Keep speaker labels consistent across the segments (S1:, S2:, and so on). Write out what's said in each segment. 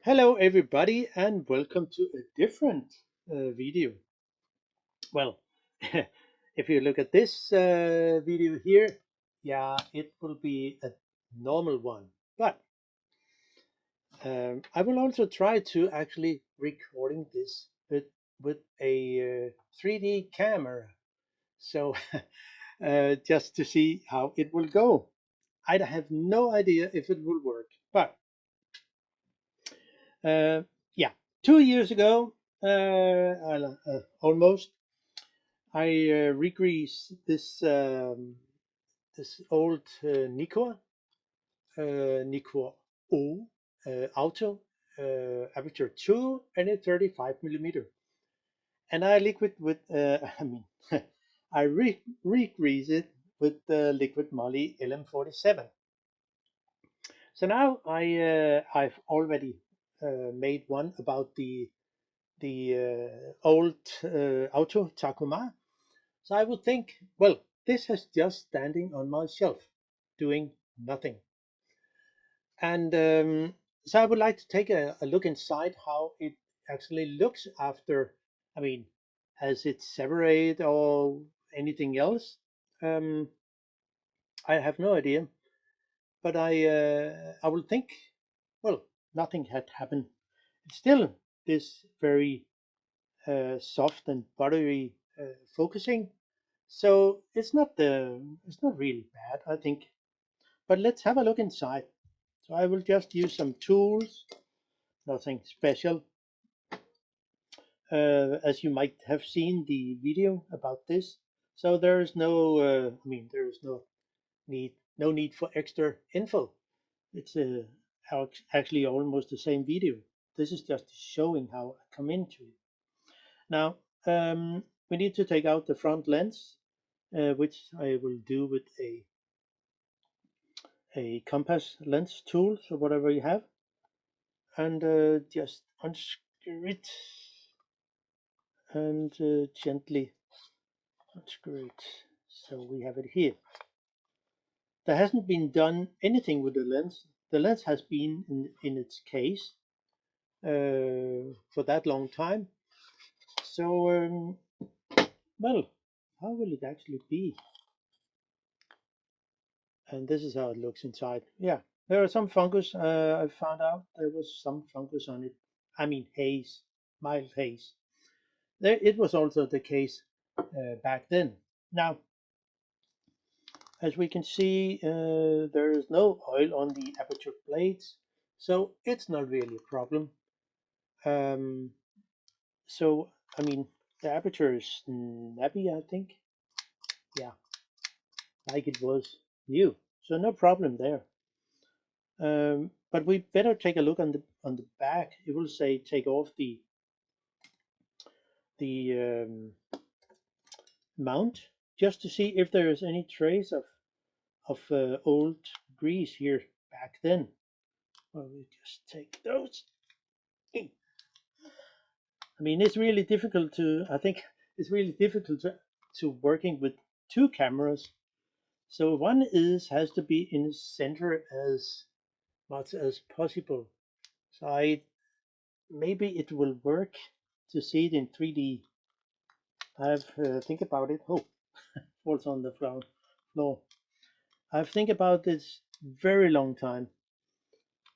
S1: Hello everybody and welcome to a different video. Well, if you look at this video here, yeah, it will be a normal one. But I will also try to actually recording this with a 3D camera. So just to see how it will go. I have no idea if it will work, but uh, yeah, 2 years ago, almost, I regreased this old Nikkor-O Auto aperture 2 and a 35mm, and I liquid with I mean I regrease it with the liquid moly LM47. So now I've already made one about the old Auto Takuma. So I would think, well, this is just standing on my shelf, doing nothing. And so I would like to take a look inside how it actually looks after, I mean, has it separated or anything else? Um, I have no idea, but I will think, well, nothing had happened. It's still this very soft and buttery focusing. So it's not really bad, I think. But let's have a look inside. So I will just use some tools, nothing special. As you might have seen the video about this. So there is no, there is no need for extra info. It's actually almost the same video. This is just showing how I come into it. Now, we need to take out the front lens, which I will do with a compass lens tool, so whatever you have, and just unscrew it and gently unscrew it. So we have it here. There hasn't been done anything with the lens. The lens has been in its case for that long time. So, well, how will it actually be? And this is how it looks inside. Yeah, there are some fungus. I found out there was some fungus on it. I mean, haze, mild haze. There, it was also the case back then. Now, as we can see, there is no oil on the aperture plates, so it's not really a problem. Um, so, I mean, the aperture is snappy, I think. Yeah, like it was new. So no problem there. But we better take a look on the back. It will say take off the mount just to see if there is any trace of old grease here back then. Well, we just take those. I mean, it's really difficult to. I think it's really difficult to working with two cameras. So one has to be in the center as much as possible. So maybe it will work to see it in 3D. I've think about it. Oh, falls on the floor. I've think about this very long time,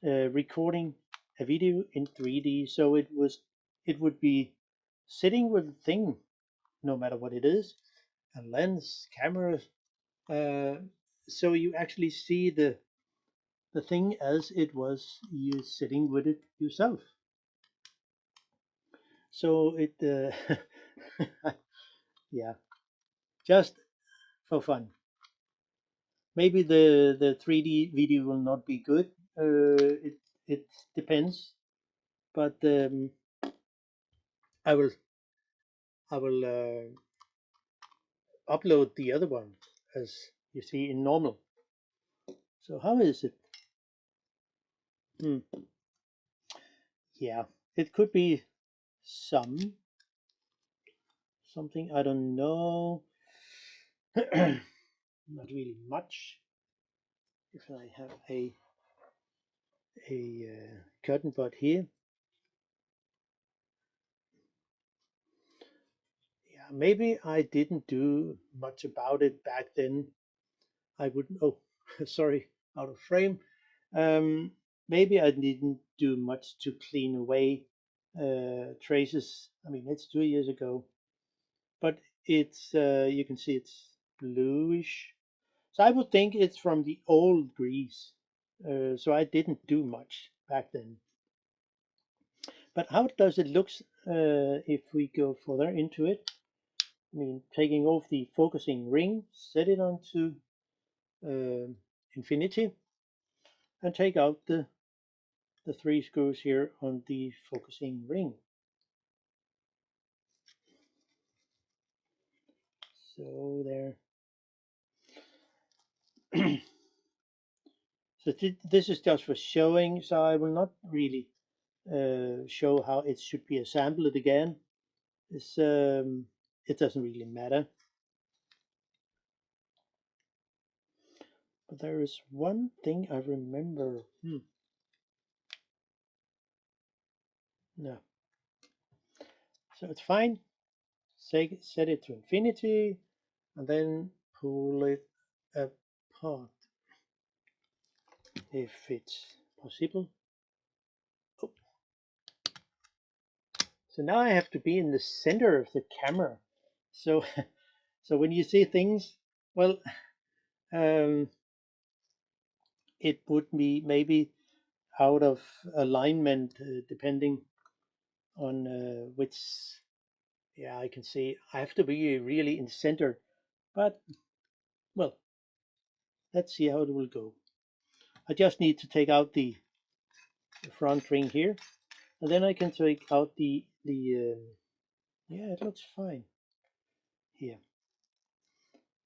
S1: recording a video in 3D. So it would be sitting with a thing, no matter what it is, a lens, camera. Uh, so you actually see the thing as it was you sitting with it yourself. So it yeah, just for fun. Maybe the 3D video will not be good. It depends, but I will I will upload the other one as you see in normal. So how is it? Yeah, it could be something I don't know. Not really much. If I have a cotton bud here, maybe I didn't do much about it back then. I wouldn't. Oh, sorry, out of frame. Um, Maybe I didn't do much to clean away traces. I mean, it's 2 years ago, but it's you can see it's bluish. So I would think it's from the old grease. So I didn't do much back then. But how does it look if we go further into it? I mean, taking off the focusing ring, set it onto infinity, and take out the 3 screws here on the focusing ring. So there. So this is just for showing, so I will not really show how it should be assembled again. It doesn't really matter. But there is one thing I remember. No. So it's fine. Set it to infinity and then pull it apart if it's possible. Oh. So now I have to be in the center of the camera. So so when you see things, well, it would be maybe out of alignment depending on which. Yeah, I can see I have to be really in the center, but well, let's see how it will go. I just need to take out the front ring here, and then I can take out the yeah, it looks fine here.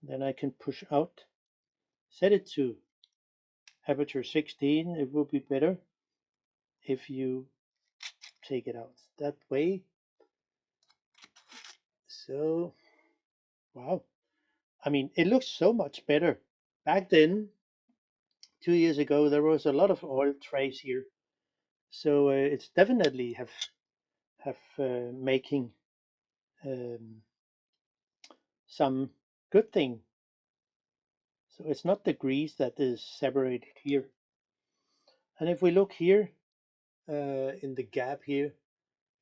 S1: Then I can push out, set it to aperture 16. It will be better if you take it out that way. So, wow. I mean, it looks so much better. Back then, 2 years ago, there was a lot of oil trace here. So it's definitely have making um, some good thing. So it's not the grease that is separated here. And if we look here in the gap here,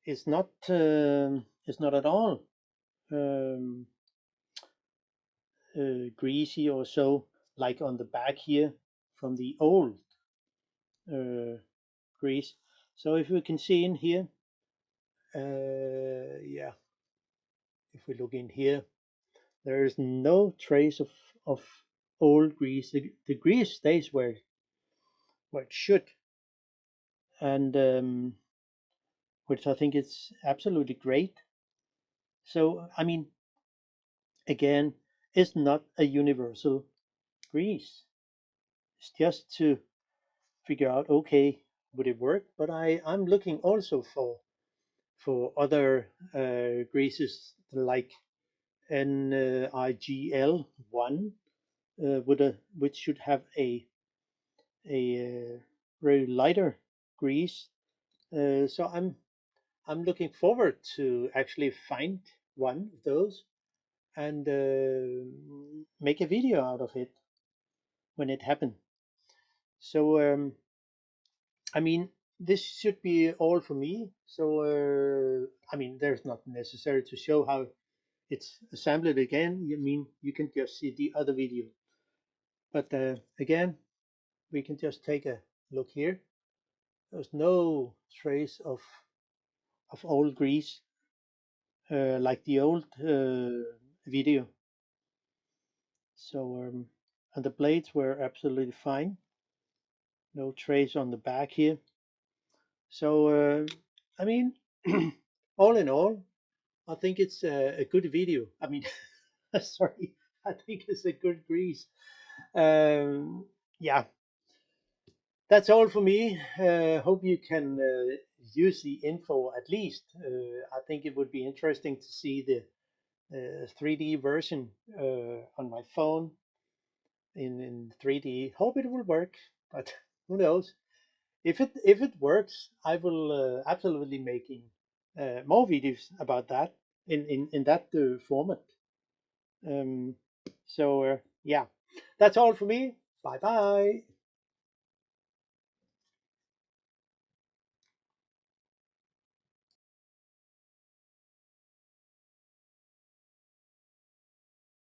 S1: it's not at all um, greasy or so like on the back here from the old uh, grease. So if we can see in here, yeah, if we look in here, there is no trace of old grease. The grease stays where it should, and which I think is absolutely great. So I mean, again, it's not a universal grease. It's just to figure out, okay, would it work? But I'm looking also for other greases like NIGL1 which should have a very lighter grease. So I'm looking forward to actually find one of those and make a video out of it when it happens. So I mean, this should be all for me. So I mean, there's not necessary to show how it's assembled again. I mean, you can just see the other video. But again, we can just take a look here. There's no trace of old grease like the old video. So and the blades were absolutely fine. No trace on the back here. So I mean, all in all, I think it's a good video. I mean, sorry, I think it's a good grease. Yeah, that's all for me. Hope you can use the info at least. I think it would be interesting to see the 3D version on my phone in 3D. Hope it will work, but who knows? If it works, I will absolutely making more videos about that. in that format. So yeah, that's all for me. Bye bye.